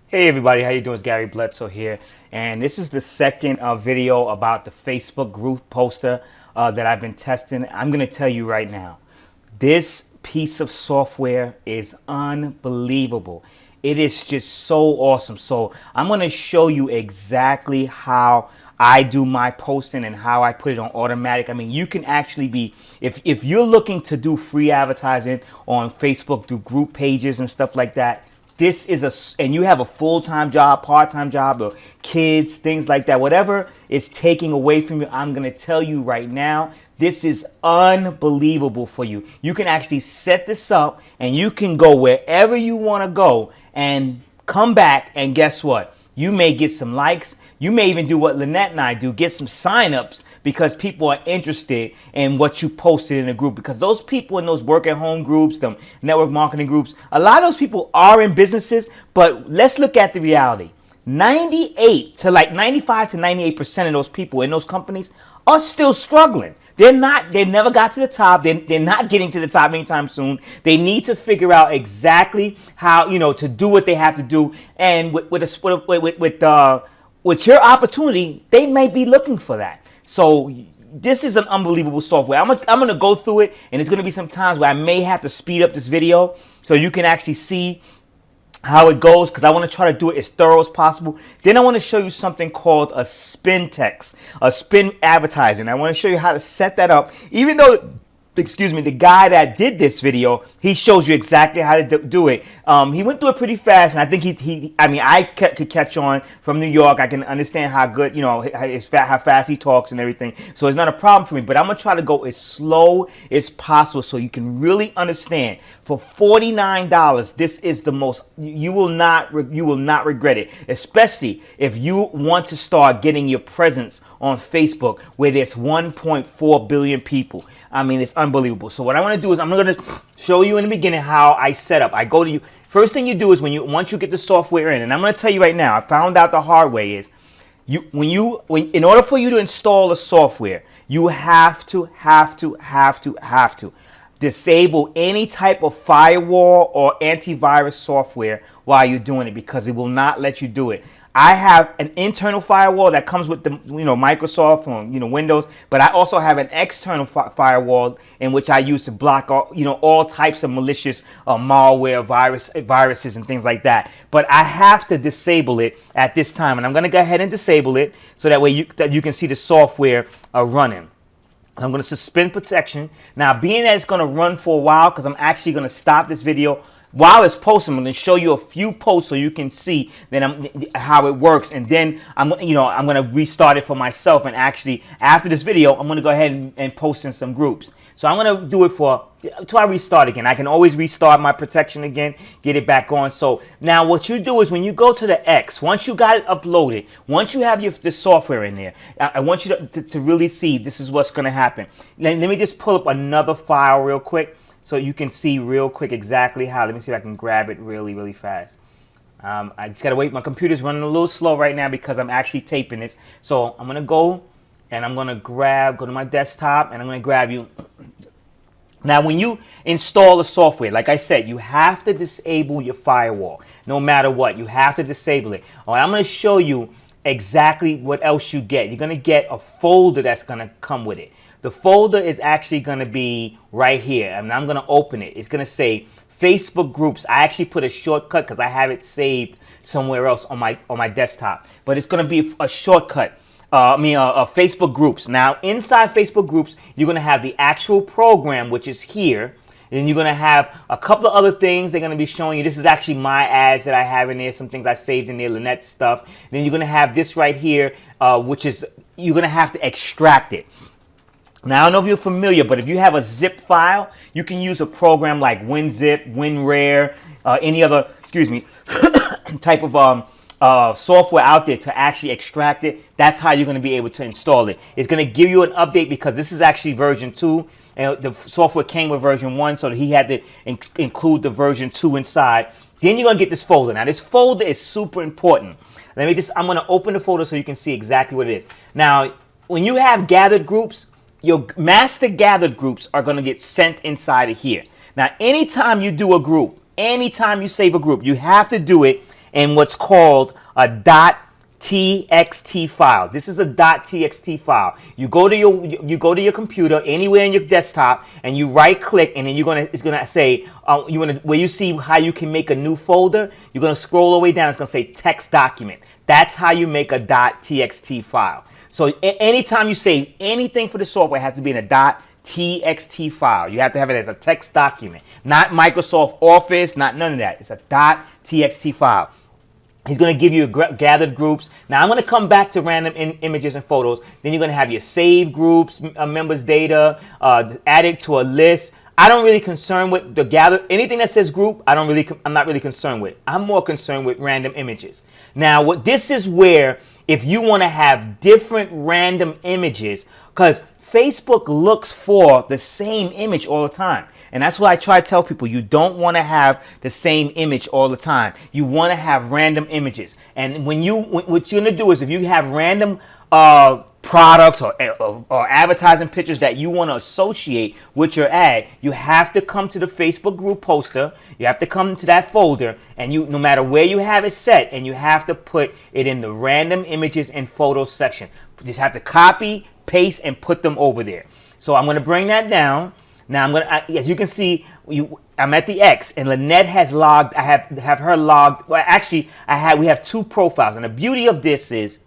Hey everybody, how you doing? It's Gary Bledsoe here, and this is the second video about the Facebook group poster that I've been testing. I'm going to tell you right now, this piece of software is unbelievable. It is just so awesome. So I'm going to show you exactly how I do my posting and how I put it on automatic. I mean, you can actually be, if you're looking to do free advertising on Facebook, do group pages and stuff like that, this is and you have a full-time job, part-time job, or kids, things like that, whatever is taking away from you, I'm going to tell you right now, this is unbelievable for you. You can actually set this up and you can go wherever you want to go and come back, and guess what? You may get some likes. You may even do what Lynette and I do, get some signups because people are interested in what you posted in a group. Because those people in those work at home groups, them network marketing groups, a lot of those people are in businesses, but let's look at the reality. 98 to like 95 to 98% of those people in those companies are still struggling. They never got to the top. They're not getting to the top anytime soon. They need to figure out exactly how, to do what they have to do. And with your opportunity, they may be looking for that. So this is an unbelievable software. I'm gonna go through it, and there's gonna be some times where I may have to speed up this video so you can actually see how it goes, because I want to try to do it as thorough as possible. Then I want to show you something called a spin text, a spin advertising. I want to show you how to set that up. Even though, the guy that did this video, he shows you exactly how to do it. He went through it pretty fast, and I think I could catch on from New York. I can understand how good, how fast he talks and everything. So it's not a problem for me, but I'm going to try to go as slow as possible so you can really understand. For $49, this is the most, you will not regret it, especially if you want to start getting your presence on Facebook where there's 1.4 billion people. I mean, it's unbelievable. So what I want to do is I'm going to show you in the beginning how I set up. I go to you. First thing you do is once you get the software in, and I'm going to tell you right now, I found out the hard way is in order for you to install the software, you have to disable any type of firewall or antivirus software while you're doing it, because it will not let you do it. I have an internal firewall that comes with the Microsoft or Windows, but I also have an external firewall in which I use to block all types of malicious malware, viruses and things like that. But I have to disable it at this time, and I'm going to go ahead and disable it so that way you can see the software running. I'm going to suspend protection. Now, being that it's going to run for a while, because I'm actually going to stop this video while it's posting, I'm going to show you a few posts so you can see how it works, and then I'm going to restart it for myself. And actually, after this video, I'm going to go ahead and post in some groups. So I'm going to do it until I restart again. I can always restart my protection again, get it back on. So now what you do is when you go to the X, once you got it uploaded, once you have the software in there, I want you to really see this is what's going to happen. Let me just pull up another file real quick so you can see real quick exactly how. Let me see if I can grab it really fast. I just got to wait. My computer's running a little slow right now because I'm actually taping this. So I'm going to go and I'm going to go to my desktop, and I'm going to grab you. Now, when you install the software, like I said, you have to disable your firewall. No matter what, you have to disable it. All right, I'm going to show you exactly what else you get. You're going to get a folder that's going to come with it. The folder is actually going to be right here, and I'm going to open it. It's going to say Facebook groups. I actually put a shortcut because I have it saved somewhere else on my desktop, but it's going to be a shortcut. Facebook groups. Now, inside Facebook groups, you're going to have the actual program, which is here. And you're going to have a couple of other things they're going to be showing you. This is actually my ads that I have in there, some things I saved in there, Lynette stuff. Then you're going to have this right here, which is you're going to have to extract it. Now, I don't know if you're familiar, but if you have a zip file, you can use a program like WinZip, WinRare, any other, type of software out there to actually extract it. That's how you're going to be able to install it. It's going to give you an update because this is actually version 2. And the software came with version 1, so he had to include the version 2 inside. Then you're going to get this folder. Now, this folder is super important. I'm going to open the folder so you can see exactly what it is. Now, when you have gathered groups, your master gathered groups are going to get sent inside of here. Now, anytime you do a group, anytime you save a group, you have to do it in what's called a .txt file. This is a .txt file. You go to your computer anywhere in your desktop, and you right click, and then it's gonna say where you see how you can make a new folder. You're gonna scroll all the way down. It's gonna say text document. That's how you make a .txt file. So anytime you save anything for the software, it has to be in a .txt file. You have to have it as a text document, not Microsoft Office, not none of that. It's a .txt file. He's going to give you gathered groups. Now I'm going to come back to random images and photos. Then you're going to have your saved groups, members data, add it to a list. I don't really concern with the gather anything that says group. I'm not really concerned with. I'm more concerned with random images. Now, this is where if you want to have different random images, because Facebook looks for the same image all the time. And that's why I try to tell people, you don't want to have the same image all the time. You want to have random images. And what you're going to do is, if you have random products or advertising pictures that you want to associate with your ad, you have to come to the Facebook group poster. You have to come to that folder, and no matter where you have it set, and you have to put it in the random images and photos section. You just have to copy, paste, and put them over there. So I'm going to bring that down. Now as you can see, I'm at the X, and Lynette has logged. I have her logged. Well, actually, we have two profiles, and the beauty of this is,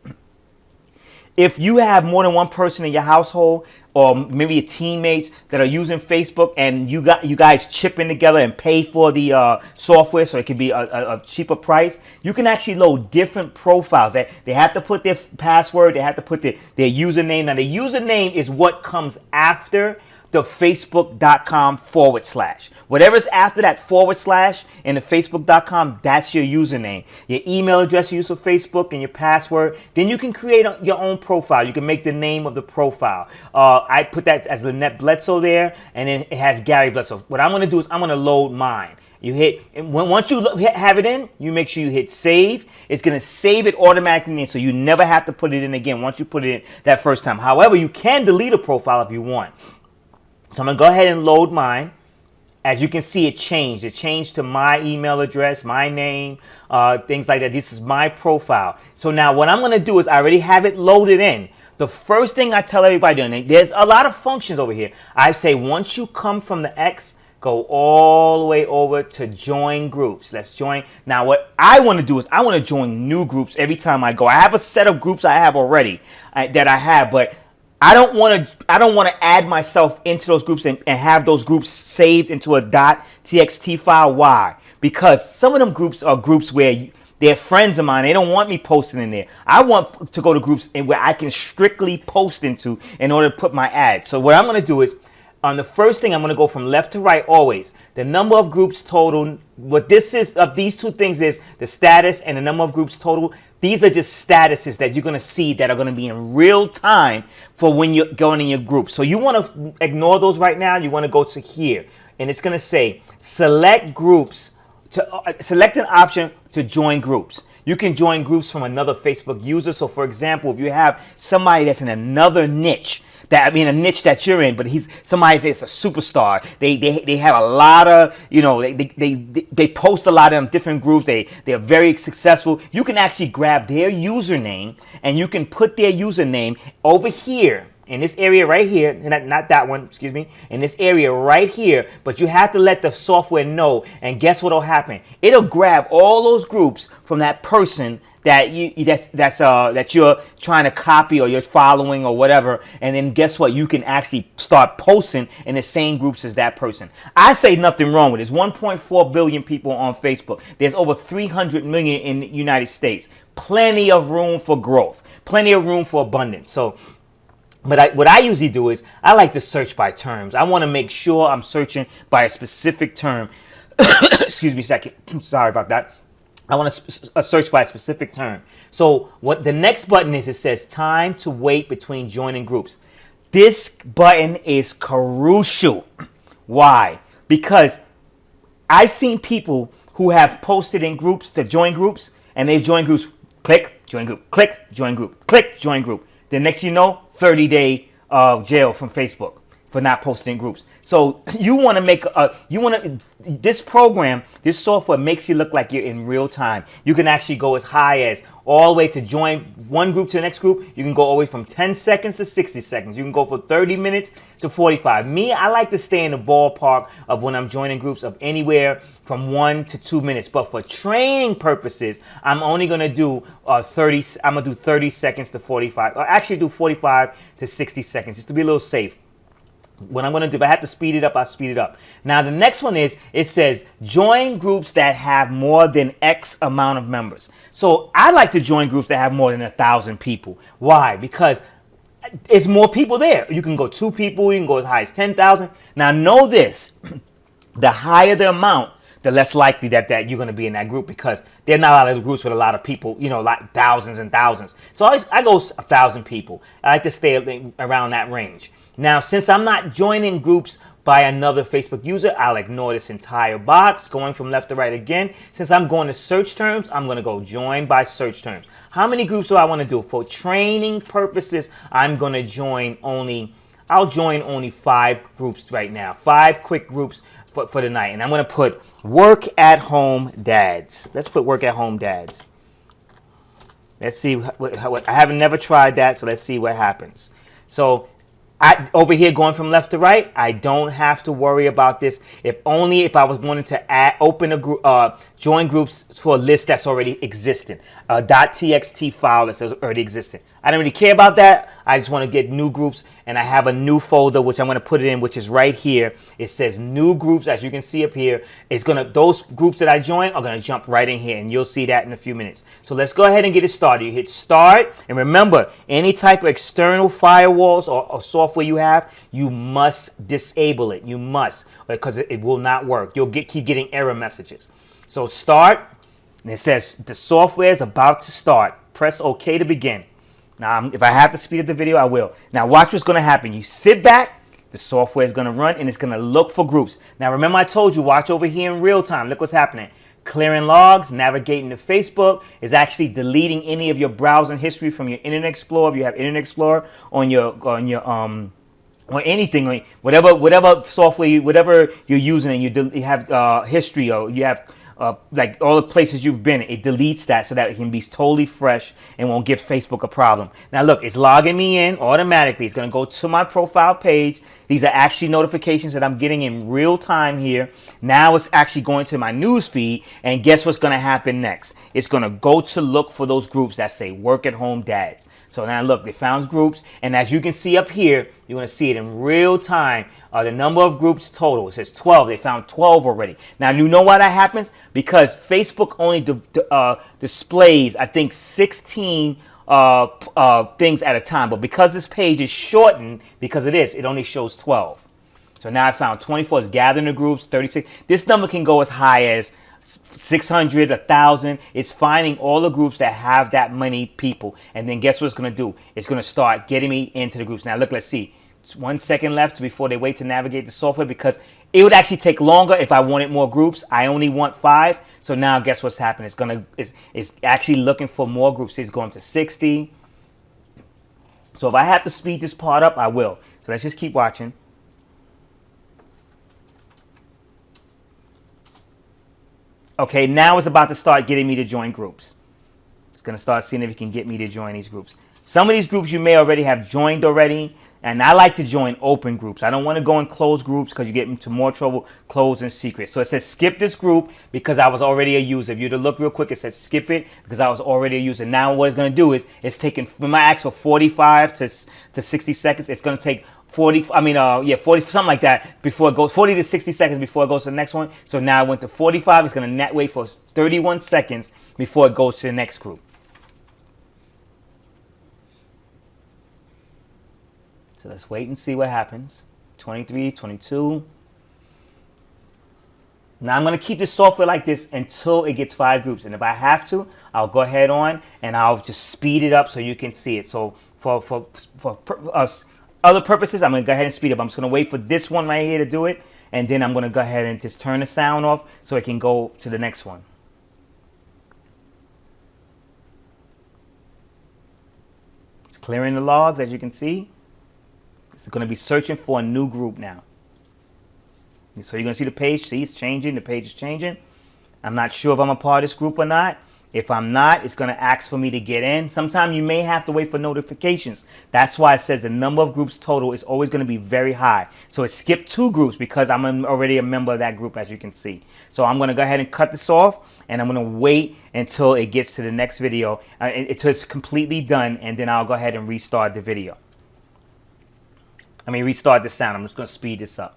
if you have more than one person in your household, or maybe your teammates that are using Facebook, and you guys chip in together and pay for the software, so it can be a cheaper price, you can actually load different profiles. They have to put their password, they have to put their username. Now, the username is what comes after the facebook.com /. Whatever's after that / in the facebook.com, that's your username. Your email address you use for Facebook and your password. Then you can create your own profile. You can make the name of the profile. I put that as Lynette Bledsoe there, and then it has Gary Bledsoe. What I'm going to do is I'm going to load mine. Once you have it in, you make sure you hit save. It's going to save it automatically in, so you never have to put it in again once you put it in that first time. However, you can delete a profile if you want. So I'm going to go ahead and load mine. As you can see, it changed. It changed to my email address, my name, things like that. This is my profile. So now what I'm going to do is, I already have it loaded in. The first thing I tell everybody, and there's a lot of functions over here. I say once you come from the X, go all the way over to join groups. Let's join. Now what I want to do is, I want to join new groups every time I go. I have a set of groups I have already but I don't want to add myself into those groups and have those groups saved into a .txt file. Why? Because some of them groups are groups where they're friends of mine. They don't want me posting in there. I want to go to groups where I can strictly post into in order to put my ad. So what I'm going to do is, on the first thing, I'm going to go from left to right always. The number of groups total. What this is of these two things is the status and the number of groups total. These are just statuses that you're going to see that are going to be in real time for when you're going in your group. So you want to ignore those right now. You want to go to here, and it's going to say select groups select an option to join groups. You can join groups from another Facebook user. So for example, if you have somebody that's in another niche, a niche that you're in, but somebody says it's a superstar. They have a lot of, they post a lot of different groups. They're very successful. You can actually grab their username, and you can put their username over here in this area right here, not that one, excuse me, in this area right here. But you have to let the software know, and guess what'll happen? It'll grab all those groups from that person that you're trying to copy, or you're following, or whatever, and then guess what? You can actually start posting in the same groups as that person. I say nothing wrong with it. There's 1.4 billion people on Facebook. There's over 300 million in the United States. Plenty of room for growth. Plenty of room for abundance. So, what I usually do is I like to search by terms. I want to make sure I'm searching by a specific term. Excuse me a second. Sorry about that. I want to search by a specific term. So what the next button is, it says time to wait between joining groups. This button is crucial. Why? Because I've seen people who have posted in groups to join groups, and they've joined groups, click, join group, click, join group, click, join group. The next you know, 30-day jail from Facebook. for not posting groups. So you want to make this program, this software makes you look like you're in real time. You can actually go as high as all the way to join one group to the next group. You can go all the way from 10 seconds to 60 seconds. You can go from 30 minutes to 45. Me, I like to stay in the ballpark of when I'm joining groups of anywhere from 1 to 2 minutes. But for training purposes, I'm only going to do 30. I'm going to do 30 seconds to 45. Or actually do 45 to 60 seconds just to be a little safe. What I'm going to do, if I have to speed it up, I'll speed it up. Now, the next one is, it says, join groups that have more than X amount of members. So I like to join groups that have more than 1,000 people. Why? Because it's more people there. You can go 2 people, you can go as high as 10,000. Now, know this, the higher the amount, the less likely that you're going to be in that group, because there are not a lot of groups with a lot of people, like thousands and thousands. So I go 1,000 people. I like to stay around that range. Now, since I'm not joining groups by another Facebook user, I'll ignore this entire box, going from left to right again. Since I'm going to search terms, I'm going to go join by search terms. How many groups do I want to do? For training purposes, I'm going to I'll join only 5 groups right now. 5 quick groups for the night. And I'm going to put work at home dads. Let's put work at home dads. Let's see what I haven't never tried that, so let's see what happens. So over here going from left to right, I don't have to worry about this. If I was wanting to open a group, join groups for a list that's already existing, a .txt file that's already existing. I don't really care about that. I just want to get new groups, and I have a new folder which I'm going to put it in, which is right here. It says new groups, as you can see up here. Those groups that I join are going to jump right in here, and you'll see that in a few minutes. So let's go ahead and get it started. You hit start, and remember, any type of external firewalls or software you have, you must disable it. You must, because it will not work. You'll keep getting error messages. So start, and it says the software is about to start. Press OK to begin. Now, if I have to speed up the video, I will. Now, watch what's going to happen. You sit back, the software is going to run, and it's going to look for groups. Now, remember I told you, watch over here in real time. Look what's happening. Clearing logs, navigating to Facebook, is actually deleting any of your browsing history from your Internet Explorer. If you have Internet Explorer on your or anything, whatever software, whatever you're using, and you have history, or you have like all the places you've been, it deletes that so that it can be totally fresh and won't give Facebook a problem. Now look, it's logging me in automatically. It's going to go to my profile page. These are actually notifications that I'm getting in real time here. Now it's actually going to my news feed, and guess what's going to happen next? It's going to go to look for those groups that say work at home dads. So now look, they found groups, and as you can see up here, you're going to see it in real time. The number of groups total, it says 12. They found 12 already. Now, you know why that happens? Because Facebook only displays, I think, 16 things at a time. But because this page is shortened, because of this, it only shows 12. So now I found 24 is gathering the groups, 36. This number can go as high as 600, 1,000. It's finding all the groups that have that many people. And then guess what it's going to do? It's going to start getting me into the groups. Now, look, let's see. It's 1 second left before they wait to navigate the software, because it would actually take longer if I wanted more groups. I only want 5. So now guess what's happening? It's actually looking for more groups. It's going to 60. So if I have to speed this part up, I will. So let's just keep watching. Okay, now it's about to start getting me to join groups. It's going to start seeing if it can get me to join these groups. Some of these groups you may already have joined already. And I like to join open groups. I don't want to go in closed groups because you get into more trouble, closed and secret. So it says skip this group because I was already a user. If you were to look real quick, it says skip it because I was already a user. Now what it's going to do is it's taking, when I ask for 45 to 60 seconds, it's going to take 40, something like that before it goes, 40 to 60 seconds before it goes to the next one. So now I went to 45. It's going to wait for 31 seconds before it goes to the next group. So let's wait and see what happens. 23, 22. Now I'm going to keep this software like this until it gets 5 groups. And if I have to, I'll go ahead on and I'll just speed it up so you can see it. So for other purposes, I'm going to go ahead and speed up. I'm just going to wait for this one right here to do it. And then I'm going to go ahead and just turn the sound off so it can go to the next one. It's clearing the logs, as you can see. It's going to be searching for a new group now. So you're going to see the page. See, it's changing. The page is changing. I'm not sure if I'm a part of this group or not. If I'm not, it's going to ask for me to get in. Sometimes you may have to wait for notifications. That's why it says the number of groups total is always going to be very high. So it skipped 2 groups because I'm already a member of that group, as you can see. So I'm going to go ahead and cut this off, and I'm going to wait until it gets to the next video, until it's completely done, and then I'll go ahead and restart the video. Restart the sound. I'm just going to speed this up.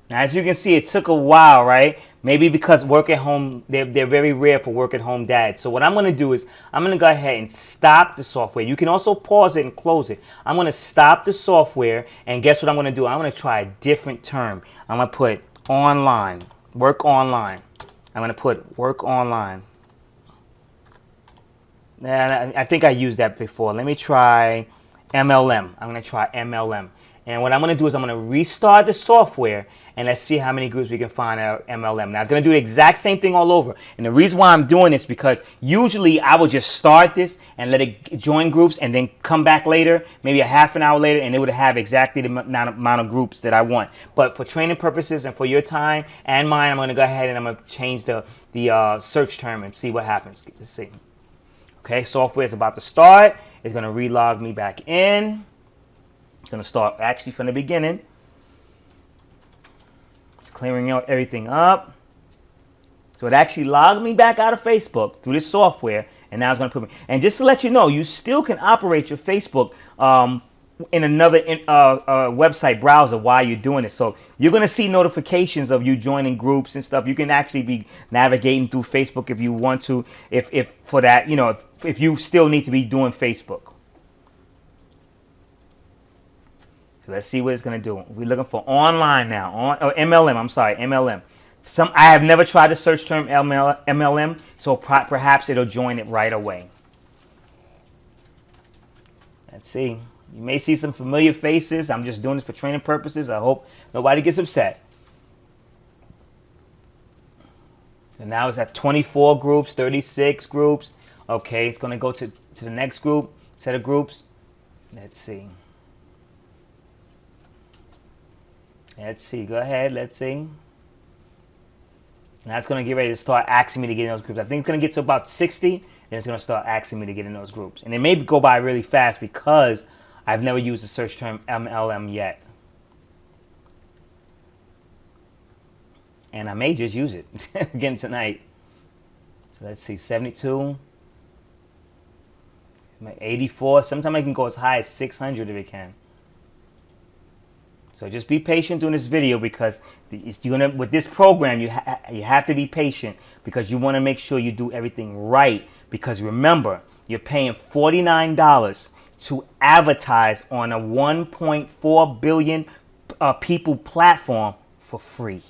Now, as you can see, it took a while, right? Maybe because work at home, they're very rare for work at home dads. So what I'm going to do is I'm going to go ahead and stop the software. You can also pause it and close it. I'm going to stop the software, and guess what I'm going to do? I'm going to try a different term. I'm going to put online, work online. I'm going to put work online. I think I used that before. Let me try MLM. I'm going to try MLM. And what I'm going to do is I'm going to restart the software, and let's see how many groups we can find out MLM. Now, it's going to do the exact same thing all over. And the reason why I'm doing this because usually I will just start this and let it join groups and then come back later, maybe a half an hour later, and it would have exactly the amount of groups that I want. But for training purposes and for your time and mine, I'm going to go ahead and I'm going to change the search term and see what happens. Let's see. Okay, software is about to start. It's going to relog me back in. It's going to start actually from the beginning. It's clearing out everything up. So it actually logged me back out of Facebook through this software, and now it's going to put me. And just to let you know, you still can operate your Facebook in another website browser while you're doing it. So you're going to see notifications of you joining groups and stuff. You can actually be navigating through Facebook if you want to, if for that, if you still need to be doing Facebook. So let's see what it's going to do. We're looking for online now. MLM. I'm sorry, MLM. I have never tried the search term MLM, so perhaps it'll join it right away. Let's see. You may see some familiar faces. I'm just doing this for training purposes. I hope nobody gets upset. So now it's at 24 groups, 36 groups. Okay, it's going to go to the next group, set of groups. Let's see. Let's see. Go ahead. Let's see. Now it's going to get ready to start asking me to get in those groups. I think it's going to get to about 60, and it's going to start asking me to get in those groups. And it may go by really fast because I've never used the search term MLM yet. And I may just use it again tonight. So let's see. 72. 84. Sometimes I can go as high as 600 if it can. So just be patient during this video because with this program, you have to be patient because you want to make sure you do everything right. Because remember, you're paying $49 to advertise on a 1.4 billion people platform for free.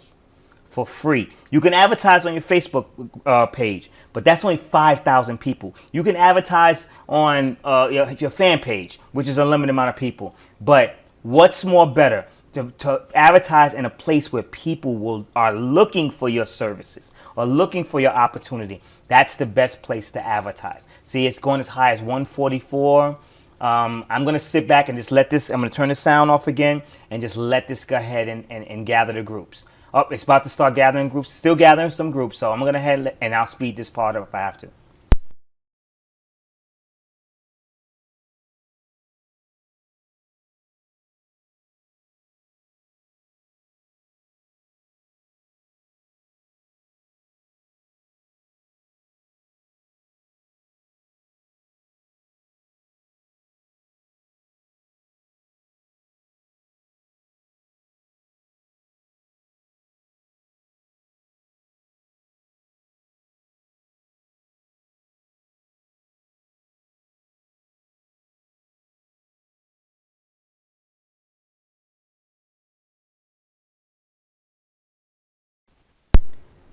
For free. You can advertise on your Facebook page, but that's only 5,000 people. You can advertise on your fan page, which is a limited amount of people. But what's more better? To advertise in a place where people are looking for your services or looking for your opportunity. That's the best place to advertise. See, it's going as high as 144. I'm going to sit back and just let this, I'm going to turn the sound off again and just let this go ahead and gather the groups. Oh, it's about to start gathering groups, still gathering some groups. So I'm going to head and I'll speed this part up if I have to.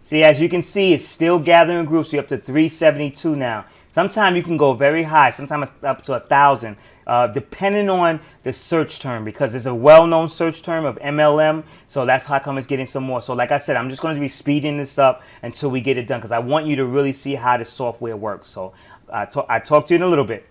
See, as you can see, it's still gathering groups. We're up to 372 now. Sometimes you can go very high. Sometimes it's up to 1,000, depending on the search term, because there's a well-known search term of MLM. So that's how come it's getting some more. So like I said, I'm just going to be speeding this up until we get it done, because I want you to really see how the software works. So I talk to you in a little bit.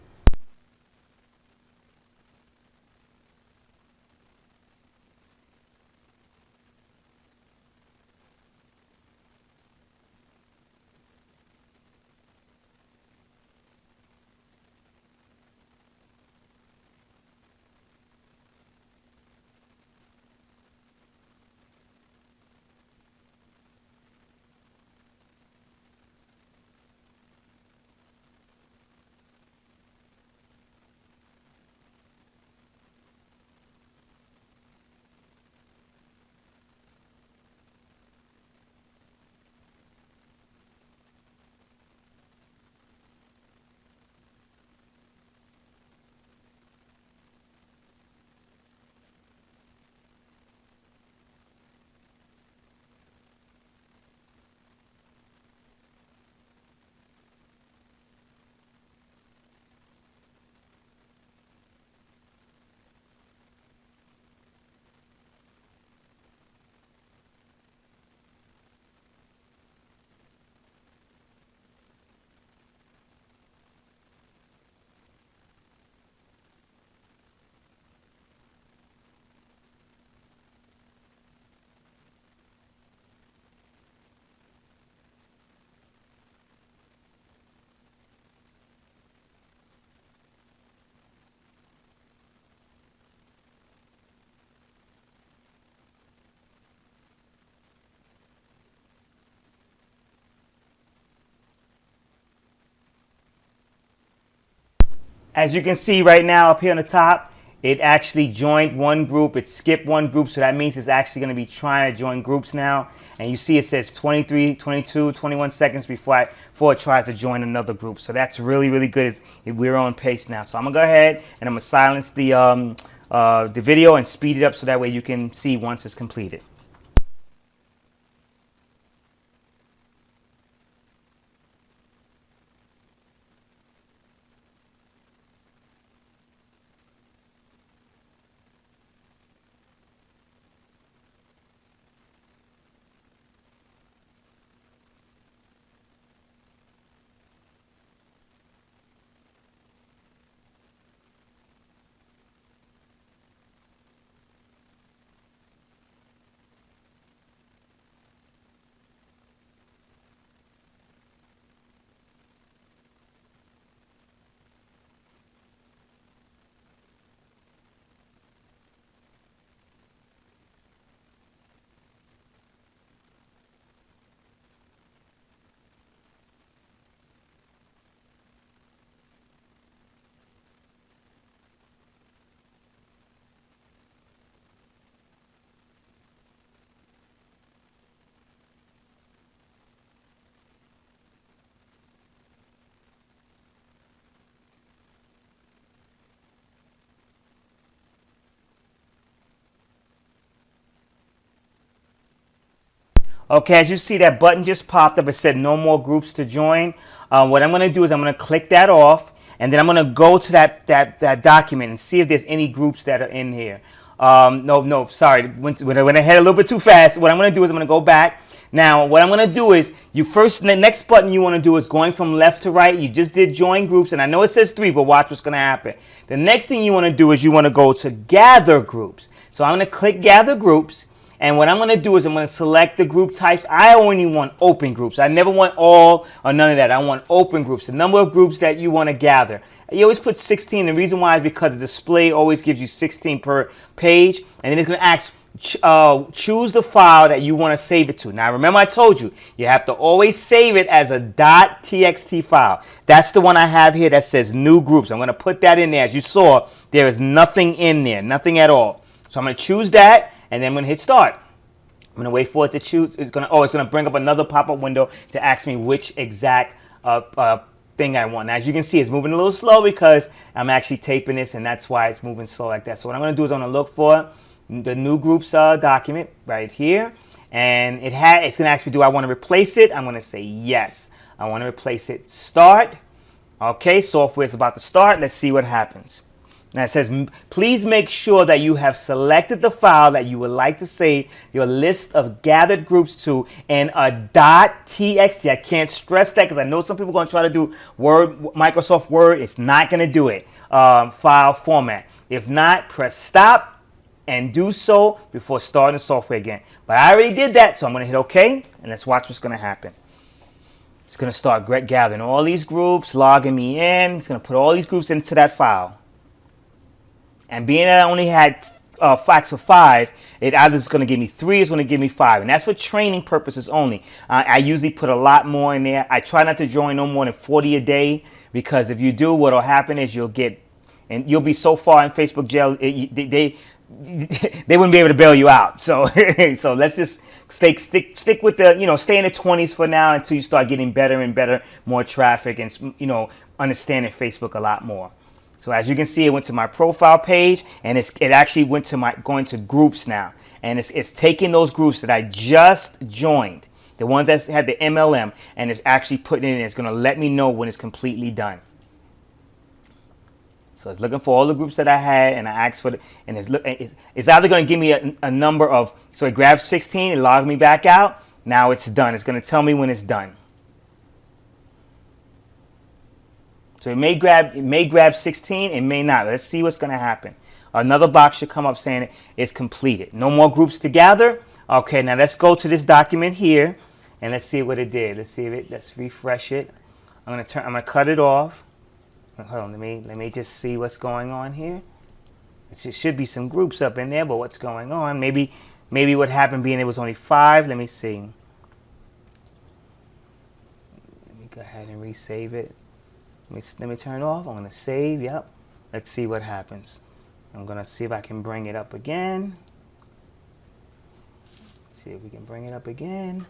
As you can see right now up here on the top, it actually joined one group. It skipped one group, so that means it's actually going to be trying to join groups now. And you see it says 23, 22, 21 seconds before it tries to join another group. So that's really, really good. We're on pace now. So I'm going to go ahead and I'm going to silence the video and speed it up so that way you can see once it's completed. Okay, as you see, that button just popped up. It said no more groups to join. What I'm going to do is I'm going to click that off, and then I'm going to go to that document and see if there's any groups that are in here. No, sorry. Went ahead a little bit too fast. What I'm going to do is I'm going to go back. Now, what I'm going to do is the next button you want to do is going from left to right. You just did join groups, and I know it says 3, but watch what's going to happen. The next thing you want to do is you want to go to gather groups. So I'm going to click gather groups. And what I'm going to do is I'm going to select the group types. I only want open groups. I never want all or none of that. I want open groups, the number of groups that you want to gather. You always put 16. The reason why is because the display always gives you 16 per page. And then it's going to ask, choose the file that you want to save it to. Now, remember I told you, you have to always save it as a .txt file. That's the one I have here that says new groups. I'm going to put that in there. As you saw, there is nothing in there, nothing at all. So I'm going to choose that. And then I'm going to hit start. I'm going to wait for it to choose. It's going to bring up another pop-up window to ask me which exact thing I want. Now, as you can see, it's moving a little slow because I'm actually taping this, and that's why it's moving slow like that. So what I'm going to do is I'm going to look for the new groups document right here. And it's going to ask me, do I want to replace it? I'm going to say yes. I want to replace it. Start. Okay, software is about to start. Let's see what happens. Now it says, please make sure that you have selected the file that you would like to save your list of gathered groups to in a .txt. I can't stress that because I know some people are going to try to do Word, Microsoft Word. It's not going to do it. File format. If not, press stop and do so before starting the software again. But I already did that, so I'm going to hit OK, and let's watch what's going to happen. It's going to start gathering all these groups, logging me in. It's going to put all these groups into that file. And being that I only had facts for 5, it either is going to give me 3 or it's going to give me 5. And that's for training purposes only. I usually put a lot more in there. I try not to join no more than 40 a day, because if you do, what will happen is you'll be so far in Facebook jail, they wouldn't be able to bail you out. So so let's just stick with the, stay in the 20s for now until you start getting better and better, more traffic, and understanding Facebook a lot more. So as you can see, it went to my profile page, and it actually went to going to groups now, and it's taking those groups that I just joined, the ones that had the MLM, and it's actually putting it in. It's going to let me know when it's completely done. So it's looking for all the groups that I had, and I asked for and it's either going to give me a number of, so it grabs 16, it logged me back out. Now it's done. It's going to tell me when it's done. So it may grab 16, it may not. Let's see what's going to happen. Another box should come up saying it's completed. No more groups to gather. Okay, now let's go to this document here, and let's see what it did. Let's refresh it. I'm gonna cut it off. Hold on, let me just see what's going on here. It should be some groups up in there, but what's going on? Maybe what happened being it was only 5. Let me see. Let me go ahead and resave it. Let me turn it off. I'm going to save. Yep. Let's see what happens. I'm going to see if I can bring it up again. Let's see if we can bring it up again.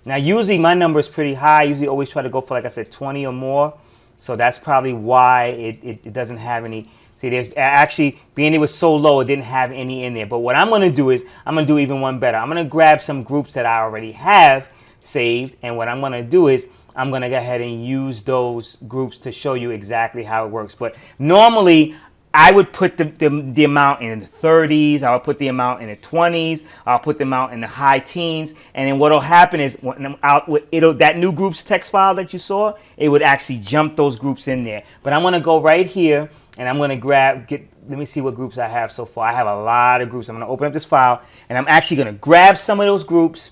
Now, usually my number is pretty high. I usually always try to go for, like I said, 20 or more. So that's probably why it doesn't have any. See, there's actually, being it was so low, it didn't have any in there. But what I'm going to do is, I'm going to do even one better. I'm going to grab some groups that I already have saved. And what I'm going to do is, I'm going to go ahead and use those groups to show you exactly how it works. But normally, I would put the amount in the 30s. I would put the amount in the 20s. I'll put the amount in the high teens. And then what will happen is, when I'm out with that new groups text file that you saw, it would actually jump those groups in there. But I'm going to go right here, and I'm going to let me see what groups I have so far. I have a lot of groups. I'm going to open up this file, and I'm actually going to grab some of those groups.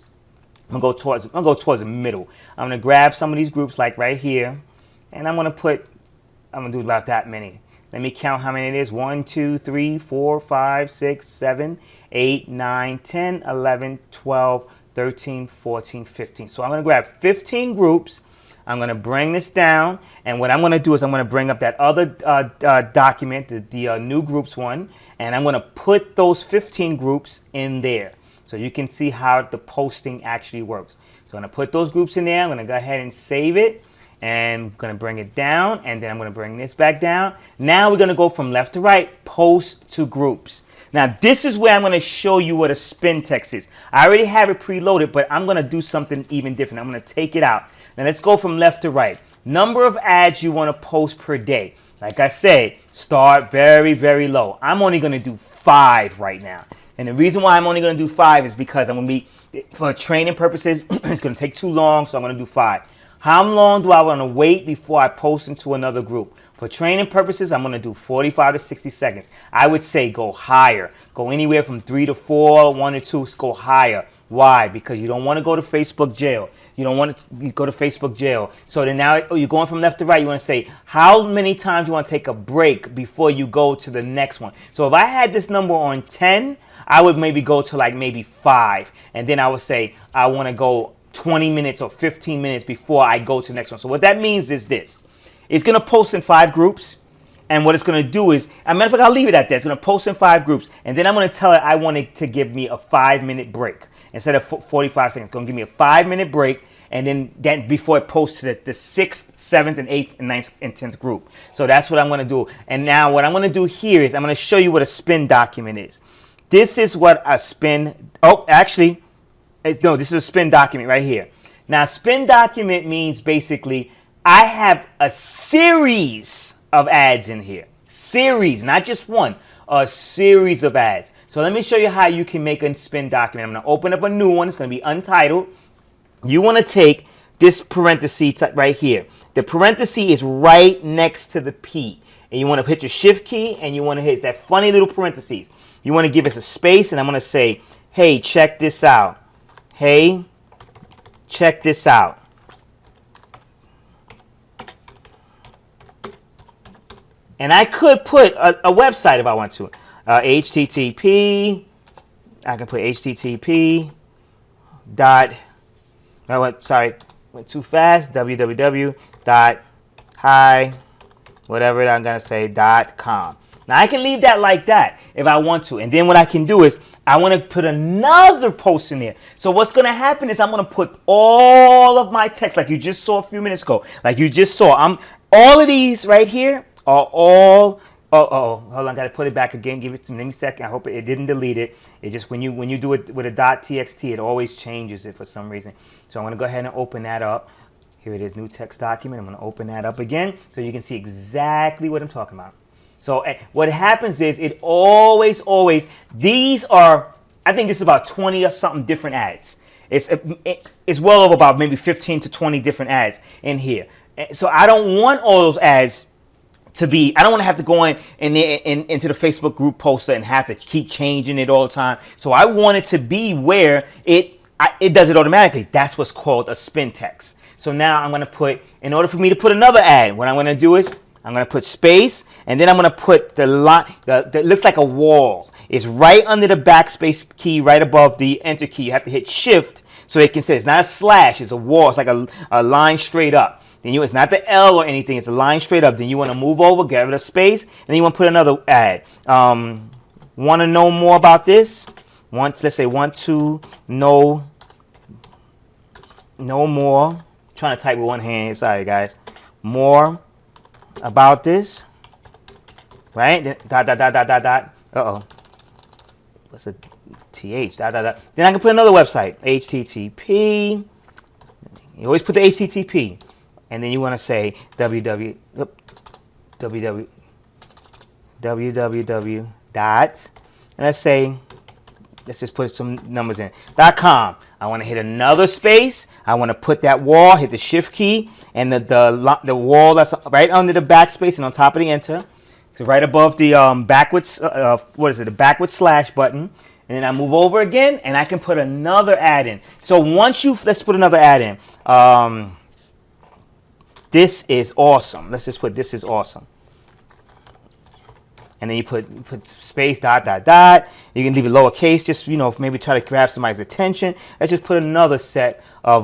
I'm going to go towards the middle. I'm going to grab some of these groups like right here, and I'm going to do about that many. Let me count how many it is. 1, 2, 3, 4, 5, 6, 7, 8, 9, 10, 11, 12, 13, 14, 15. So I'm going to grab 15 groups. I'm going to bring this down, and what I'm going to do is I'm going to bring up that other document, the new groups one, and I'm going to put those 15 groups in there. So you can see how the posting actually works. So I'm going to put those groups in there. I'm going to go ahead and save it. And I'm going to bring it down. And then I'm going to bring this back down. Now we're going to go from left to right, post to groups. Now this is where I'm going to show you what a spin text is. I already have it preloaded, but I'm going to do something even different. I'm going to take it out. Now let's go from left to right. Number of ads you want to post per day. Like I said, start very, very low. I'm only going to do 5 right now. And the reason why I'm only going to do 5 is because I'm going to be, for training purposes, it's going to take too long, so I'm going to do 5. How long do I want to wait before I post into another group? For training purposes, I'm going to do 45 to 60 seconds. I would say go higher. Go anywhere from 3 to 4, 1 to 2, go higher. Why? Because you don't want to go to Facebook jail. You don't want to go to Facebook jail. So then now you're going from left to right. You want to say how many times you want to take a break before you go to the next one. So if I had this number on 10, I would maybe go to like maybe 5. And then I would say I want to go 20 minutes or 15 minutes before I go to the next one. So what that means is this. It's going to post in 5 groups. And what it's going to do is, as a matter of fact, I'll leave it at that. It's going to post in 5 groups. And then I'm going to tell it I want it to give me a 5-minute break. Instead of 45 seconds, it's going to give me a 5-minute break. And then before it posts to the 6th, 7th, and 8th, and 9th, and 10th group. So that's what I'm going to do. And now what I'm going to do here is I'm going to show you what a spin document is. This is what a spin, this is a spin document right here. Now, spin document means basically I have a series of ads in here. Series, not just one, a series of ads. So let me show you how you can make a spin document. I'm going to open up a new one. It's going to be untitled. You want to take this parenthesis right here. The parenthesis is right next to the P. And you want to hit your shift key and you want to hit that funny little parenthesis. You want to give us a space and I'm going to say, hey, check this out. Hey, check this out. And I could put a website if I want to. HTTP. I can put HTTP dot. Went too fast. www dot hi whatever I'm gonna say .com. Now I can leave that like that if I want to. And then what I can do is I want to put another post in there. So what's going to happen is I'm going to put all of my text like you just saw a few minutes ago. Like you just saw. All of these right here are all. Hold on, I got to put it back again. Give it to me. Let me a second. I hope it didn't delete it. It just when you do it with a .txt, it always changes it for some reason. So I'm going to go ahead and open that up. Here it is, new text document. I'm going to open that up again so you can see exactly what I'm talking about. So what happens is it always, these are, I think this is about 20 or something different ads. It's well over about maybe 15 to 20 different ads in here. So I don't want all those ads to be, I don't want to have to go into the Facebook group poster and have to keep changing it all the time. So I want it to be where it does it automatically. That's what's called a spin text. So now I'm going to put, in order for me to put another ad, what I'm going to do is I'm going to put space, and then I'm going to put the line that looks like a wall. It's right under the backspace key, right above the enter key. You have to hit shift so it can say it's not a slash, it's a wall. It's like a line straight up. Then it's not the L or anything, it's a line straight up. Then you want to move over, get rid of space, and then you want to put another ad. Want to know more about this? Let's say want to know more. I'm trying to type with one hand. Sorry, guys. More about this, right? Dot. What's the th? Dot. Then I can put another website. HTTP. You always put the HTTP, and then you want to say www dot. And let's just put some numbers in. .com. I want to hit another space. I want to put that wall, hit the shift key, and the wall that's right under the backspace and on top of the enter. So right above the backwards, the backward slash button. And then I move over again, and I can put another ad in. So let's put another ad in. This is awesome. Let's just put this is awesome. And then you put space, dot. You can leave it lowercase, just, maybe try to grab somebody's attention. Let's just put another set of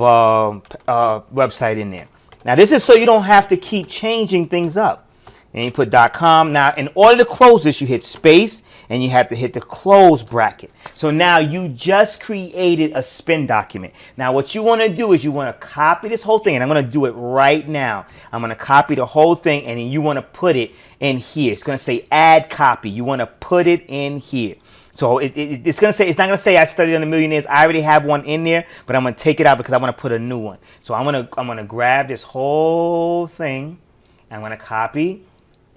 website in there. Now, this is so you don't have to keep changing things up. And you put .com. Now, in order to close this, you hit space, and you have to hit the close bracket. So now you just created a spin document. Now, what you want to do is you want to copy this whole thing, and I'm going to do it right now. I'm going to copy the whole thing, and then you want to put it in here. It's going to say add copy. You want to put it in here. So it's going to say, it's not going to say I studied under millionaires. I already have one in there, but I'm going to take it out because I want to put a new one. So I'm going to grab this whole thing. I'm going to copy,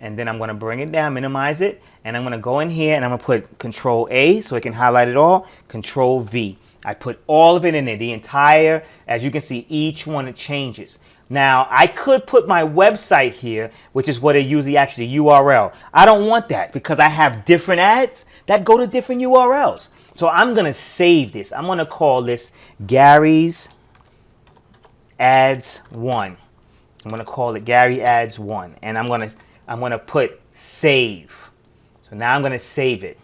and then I'm going to bring it down, minimize it, and I'm going to go in here and I'm going to put Control A so it can highlight it all, Control V. I put all of it in there, the entire, as you can see, each one it changes. Now, I could put my website here, which is what it usually actually URL. I don't want that because I have different ads that go to different URLs. So I'm going to save this. I'm going to call this Gary's Ads 1. I'm going to call it Gary Ads 1, and I'm going to put save. So now I'm going to save it.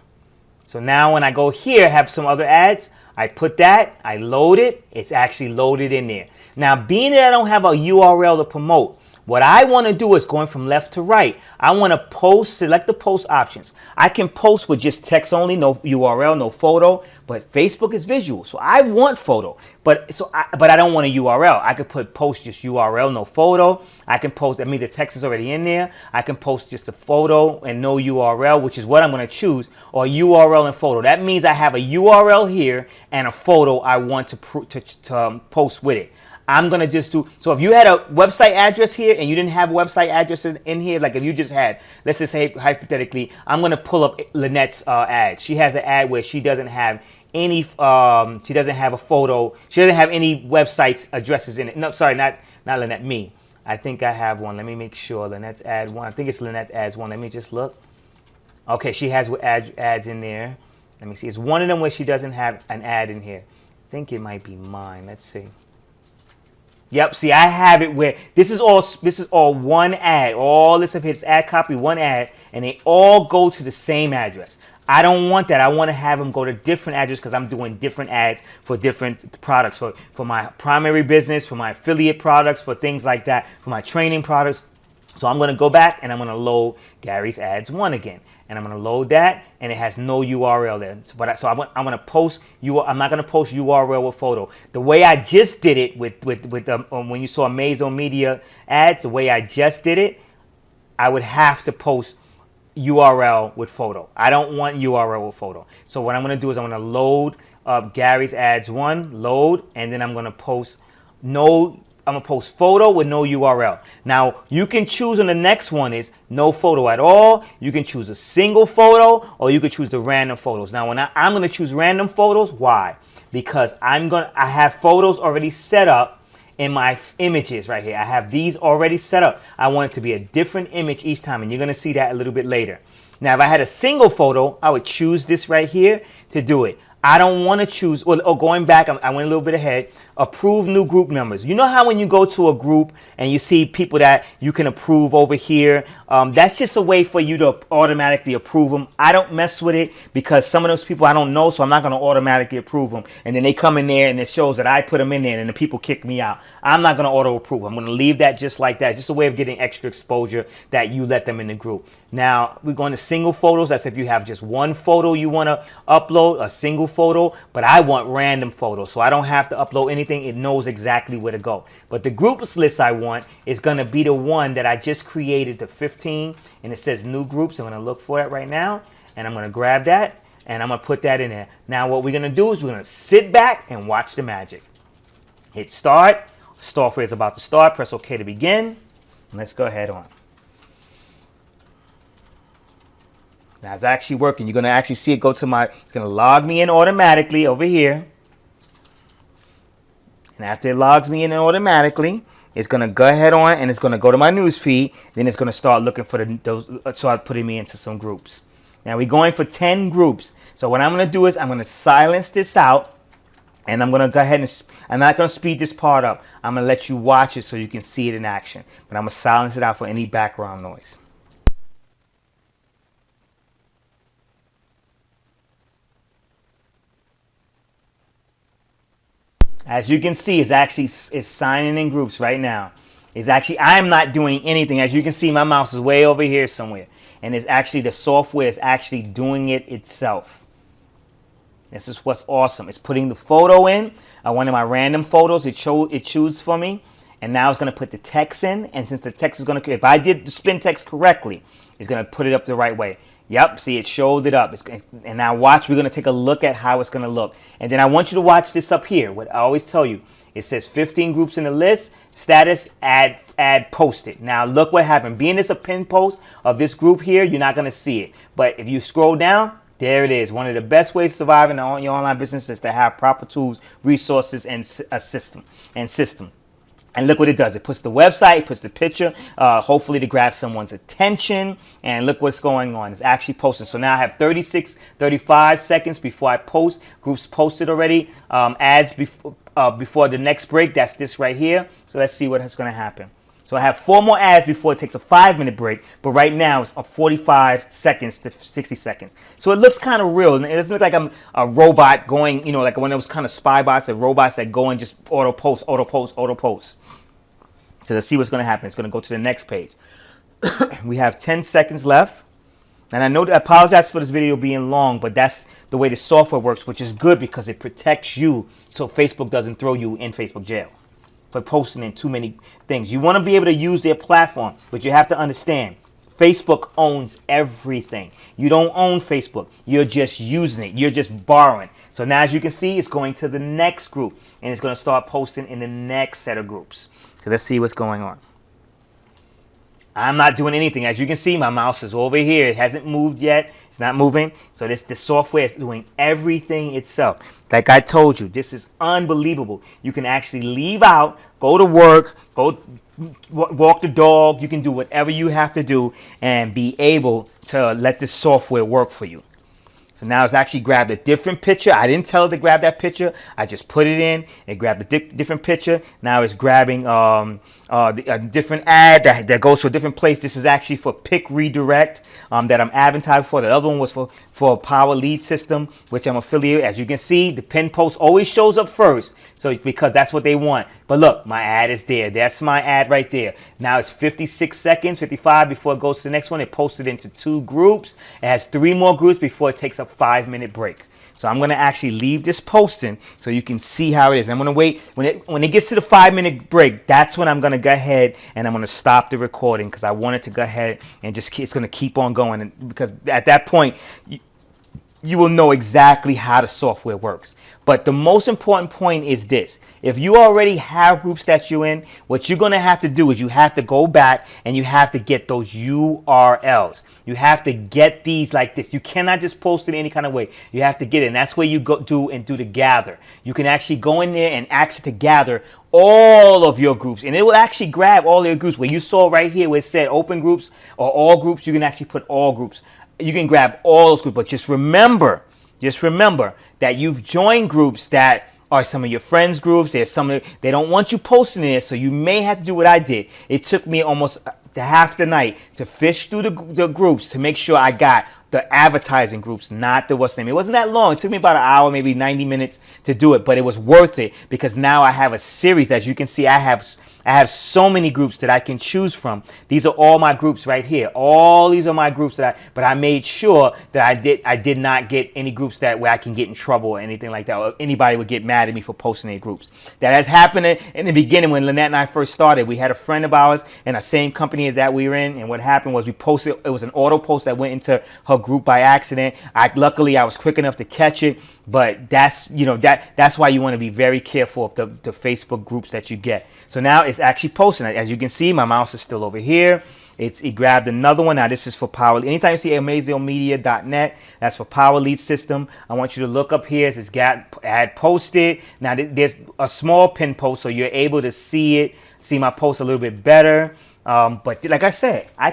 So now when I go here, have some other ads, I put that, I load it, it's actually loaded in there. Now, being that I don't have a URL to promote, what I want to do is going from left to right. I want to select the post options. I can post with just text only, no URL, no photo, but Facebook is visual. So I want photo, but I don't want a URL. I could put post just URL, no photo. I can post, the text is already in there. I can post just a photo and no URL, which is what I'm going to choose, or URL and photo. That means I have a URL here and a photo I want to post with it. I'm going to just do, so if you had a website address here and you didn't have a website address in here, like if you just had, let's just say hypothetically, I'm going to pull up Lynette's ad. She has an ad where she doesn't have any, she doesn't have a photo. She doesn't have any websites addresses in it. No, sorry, not Lynette, me. I think I have one. Let me make sure. Lynette's ad one. I think it's Lynette's ads one. Let me just look. Okay, she has ads in there. Let me see. It's one of them where she doesn't have an ad in here. I think it might be mine. Let's see. Yep. See, I have it where this is all one ad. All this up here is ad copy, one ad, and they all go to the same address. I don't want that. I want to have them go to different addresses because I'm doing different ads for different products, for my primary business, for my affiliate products, for things like that, for my training products. So I'm going to go back and I'm going to load Gary's ads one again. And I'm going to load that, and it has no URL there. So I'm going to post I'm not going to post URL with photo. The way I just did it with when you saw Amazon Media ads, the way I just did it, I would have to post URL with photo. I don't want URL with photo. So what I'm going to do is I'm going to load Gary's ads one, load, and then I'm going to post I'm going to post photo with no URL. Now, you can choose on the next one is no photo at all. You can choose a single photo, or you can choose the random photos. Now, I'm going to choose random photos. Why? Because I have photos already set up in my images right here. I have these already set up. I want it to be a different image each time, and you're going to see that a little bit later. Now, if I had a single photo, I would choose this right here to do it. I don't want to choose, going back, I went a little bit ahead, approve new group members. You know how when you go to a group and you see people that you can approve over here, that's just a way for you to automatically approve them. I don't mess with it because some of those people I don't know, so I'm not going to automatically approve them. And then they come in there and it shows that I put them in there and the people kick me out. I'm not going to auto approve. I'm going to leave that just like that. Just a way of getting extra exposure that you let them in the group. Now, we're going to single photos. That's if you have just one photo you want to upload, a single photo, but I want random photos, so I don't have to upload anything. It knows exactly where to go. But the groups list I want is going to be the one that I just created, the 15, and it says new groups. I'm going to look for it right now, and I'm going to grab that, and I'm going to put that in there. Now what we're going to do is we're going to sit back and watch the magic. Hit start. Software is about to start. Press OK to begin. Let's go ahead on. Now it's actually working. You're going to actually see it go to it's going to log me in automatically over here. And after it logs me in automatically, it's going to go ahead on and it's going to go to my news feed. Then it's going to start looking for start putting me into some groups. Now we're going for 10 groups. So what I'm going to do is I'm going to silence this out. And I'm going to go ahead and I'm not going to speed this part up. I'm going to let you watch it so you can see it in action. But I'm going to silence it out for any background noise. As you can see, it's signing in groups right now. I'm not doing anything. As you can see, my mouse is way over here somewhere. And it's actually, the software is actually doing it itself. This is what's awesome. It's putting the photo in. One of my random photos, it chooses for me. And now it's going to put the text in. And since the text is going to, if I did the spin text correctly, it's going to put it up the right way. Yep, see, it showed it up. And now watch, we're going to take a look at how it's going to look. And then I want you to watch this up here. What I always tell you, it says 15 groups in the list, status, add posted. Now look what happened. Being this a pin post of this group here, you're not going to see it. But if you scroll down, there it is. One of the best ways to survive in your online business is to have proper tools, resources, and a system. And look what it does. It puts the website, it puts the picture, hopefully to grab someone's attention. And look what's going on. It's actually posting. So now I have 35 seconds before I post. Groups posted already. Ads before the next break. That's this right here. So let's see what's going to happen. So I have 4 more ads before it takes a 5-minute break. But right now it's 45 seconds to 60 seconds. So it looks kind of real. It doesn't look like I'm a robot going, like one of those kind of spy bots or robots that go and just auto post. So let's see what's going to happen. It's going to go to the next page. We have 10 seconds left. And I apologize for this video being long, but that's the way the software works, which is good because it protects you so Facebook doesn't throw you in Facebook jail for posting in too many things. You want to be able to use their platform, but you have to understand Facebook owns everything. You don't own Facebook. You're just using it. You're just borrowing. So now, as you can see, it's going to the next group, and it's going to start posting in the next set of groups. So let's see what's going on. I'm not doing anything. As you can see, my mouse is over here. It hasn't moved yet. It's not moving. So the software is doing everything itself. Like I told you, this is unbelievable. You can actually leave out, go to work, go walk the dog. You can do whatever you have to do and be able to let this software work for you. So now it's actually grabbed a different picture. I didn't tell it to grab that picture. I just put it in. It grabbed a different picture. Now it's grabbing a different ad that goes to a different place. This is actually for Pick Redirect that I'm advertising for. The other one was for Power Lead System, which I'm affiliated. As you can see, the pin post always shows up first. So because that's what they want. But look, my ad is there. That's my ad right there. Now it's 56 seconds, 55 before it goes to the next one. It posted into 2 groups. It has 3 more groups before it takes a 5-minute break. So I'm going to actually leave this posting so you can see how it is. I'm going to wait when it gets to the 5-minute break. That's when I'm going to go ahead and I'm going to stop the recording, because I want it to go ahead and just it's going to keep on going. And because at that point you will know exactly how the software works. But the most important point is this: if you already have groups that you're in, what you're going to have to do is you have to go back and you have to get those URLs. You have to get these like this. You cannot just post it any kind of way. You have to get it. And that's where you go do the gather. You can actually go in there and ask it to gather all of your groups, and it will actually grab all your groups. Where you saw right here where it said open groups or all groups, you can actually put all groups. You can grab all those groups, but just remember that you've joined groups that are some of your friends' groups. There's they don't want you posting in there, so you may have to do what I did. It took me almost half the night to fish through the groups to make sure I got the advertising groups, not the what's name. It wasn't that long. It took me about an hour, maybe 90 minutes to do it, but it was worth it because now I have a series. As you can see, I have so many groups that I can choose from. These are all my groups right here. All these are my groups but I made sure that I did not get any groups where I can get in trouble or anything like that, or anybody would get mad at me for posting their groups. That has happened in the beginning when Lynette and I first started. We had a friend of ours in the same company that we were in, and what happened was we posted. It was an auto post that went into her group by accident. Luckily I was quick enough to catch it, but that's why you want to be very careful of the Facebook groups that you get. So now it's actually posting. As you can see, my mouse is still over here. It grabbed another one. Now this is for Power. Anytime you see amazomedia.net, that's for Power Lead System. I want you to look up here. It says add posted. Now there's a small pin post, so you're able to see my post a little bit better. But like I said, I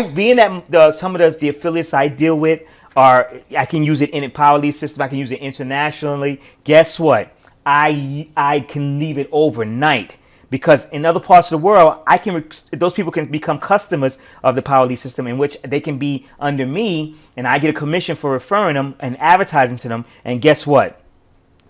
being that some of the affiliates I deal with I can use it in a Power Lead System. I can use it internationally. Guess what? I can leave it overnight, because in other parts of the world, those people can become customers of the Power Lead System, in which they can be under me, and I get a commission for referring them and advertising to them. And guess what?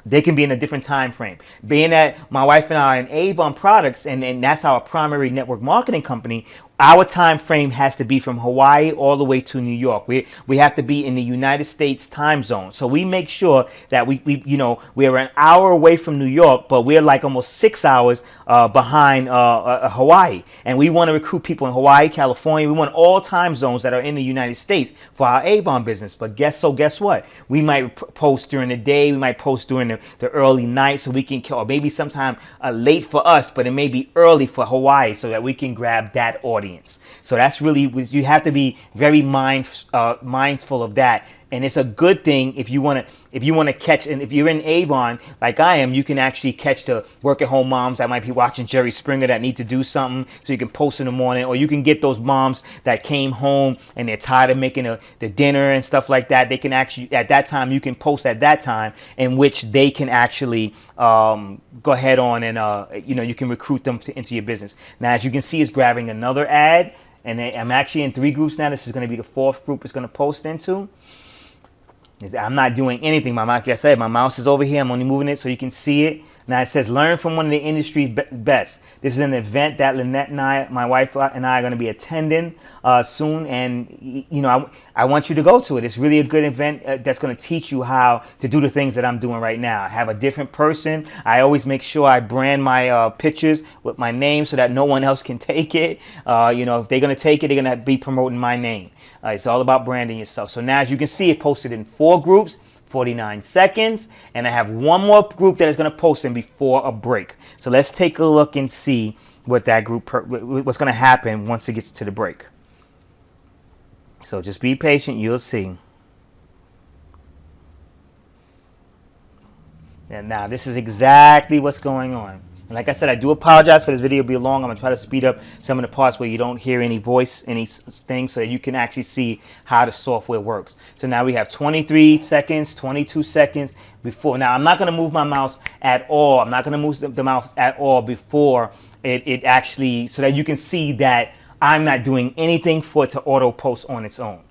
They can be in a different time frame. Being that my wife and I are in Avon Products, and that's our primary network marketing company, our time frame has to be from Hawaii all the way to New York. We have to be in the United States time zone. So we make sure that we're an hour away from New York, but we're like almost 6 hours behind Hawaii. And we want to recruit people in Hawaii, California. We want all time zones that are in the United States for our Avon business. But guess what? We might post during the day. We might post during the early night, so we can, or maybe sometime late for us, but it may be early for Hawaii, so that we can grab that audience. So that's really, you have to be very mindful of that. And it's a good thing if you want to catch, and if you're in Avon like I am, you can actually catch the work at home moms that might be watching Jerry Springer that need to do something, so you can post in the morning. Or you can get those moms that came home and they're tired of making the dinner and stuff like that. They can actually, at that time, you can post at that time, in which they can actually go ahead on and you can recruit them into your business. Now, as you can see, it's grabbing another ad, and I'm actually in 3 groups now. This is going to be the 4th group it's going to post into. I'm not doing anything. Like I said, my mouse is over here. I'm only moving it so you can see it. Now it says learn from one of the industry's best. This is an event that Lynette and I, my wife and I, are going to be attending soon, and I want you to go to it. It's really a good event that's going to teach you how to do the things that I'm doing right now. I have a different person. I always make sure I brand my pictures with my name so that no one else can take it. If they're going to take it, they're going to be promoting my name. It's all about branding yourself. So now, as you can see, it posted in 4 groups. 49 seconds, and I have one more group that is going to post in before a break. So let's take a look and see what that group what's going to happen once it gets to the break. So just be patient, you'll see. And now this is exactly what's going on. And like I said, I do apologize for this video being long. I'm going to try to speed up some of the parts where you don't hear any voice, any things, so that you can actually see how the software works. So now we have 23 seconds, 22 seconds before. Now, I'm not going to move my mouse at all. I'm not going to move the mouse at all before it actually, so that you can see that I'm not doing anything for it to auto post on its own.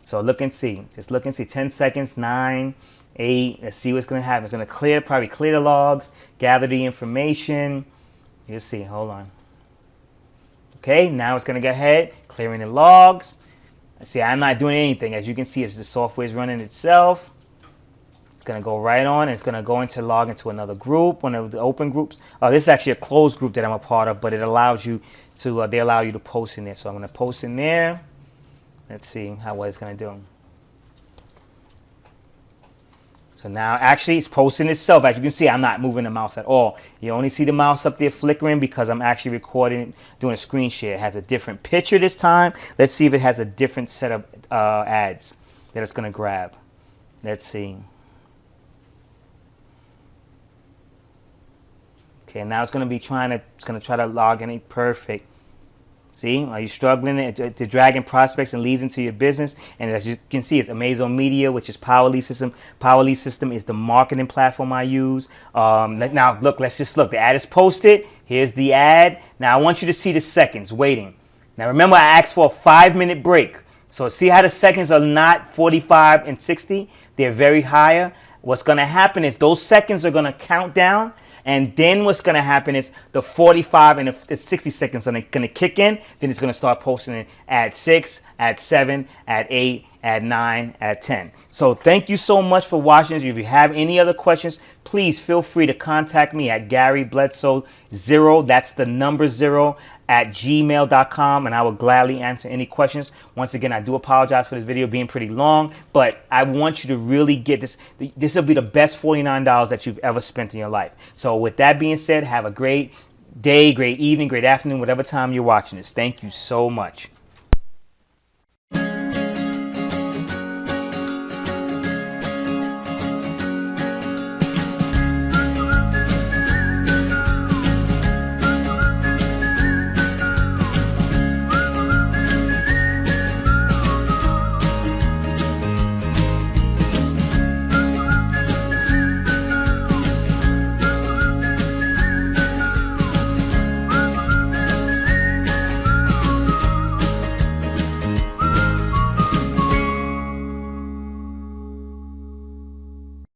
So look and see. Just look and see. 10 seconds, 9, 8. Let's see what's going to happen. It's going to probably clear the logs, gather the information. You'll see. Hold on. Okay, now it's going to go ahead, clearing the logs. See, I'm not doing anything. As you can see, as the software is running itself, it's going to go right on, and it's going to go into log into another group, one of the open groups. This is actually a closed group that I'm a part of, but it allows you to, they allow you to post in there. So I'm going to post in there. Let's see what it's going to do. So now actually it's posting itself. As you can see, I'm not moving the mouse at all. You only see the mouse up there flickering because I'm actually recording, doing a screen share. It has a different picture this time. Let's see if it has a different set of ads that it's going to grab. Let's see. Okay, now it's going to try to log in. Perfect. See, are you struggling to drag in prospects and leads into your business? And as you can see, it's Amazon Media, which is Powerlead System. Powerlead System is the marketing platform I use. Now, look, let's just look. The ad is posted. Here's the ad. Now, I want you to see the seconds waiting. Now, remember, I asked for a 5-minute break. So see how the seconds are not 45 and 60? They're very higher. What's going to happen is those seconds are going to count down. And then what's going to happen is the 45 and the 60 seconds are going to kick in. Then it's going to start posting it at 6, at 7, at 8, at 9, at 10. So thank you so much for watching this. If you have any other questions, please feel free to contact me at Gary Bledsoe 0. That's the number 0 at gmail.com, and I will gladly answer any questions. Once again, I do apologize for this video being pretty long, but I want you to really get this. This will be the best $49 that you've ever spent in your life. So with that being said, have a great day, great evening, great afternoon, whatever time you're watching this. Thank you so much.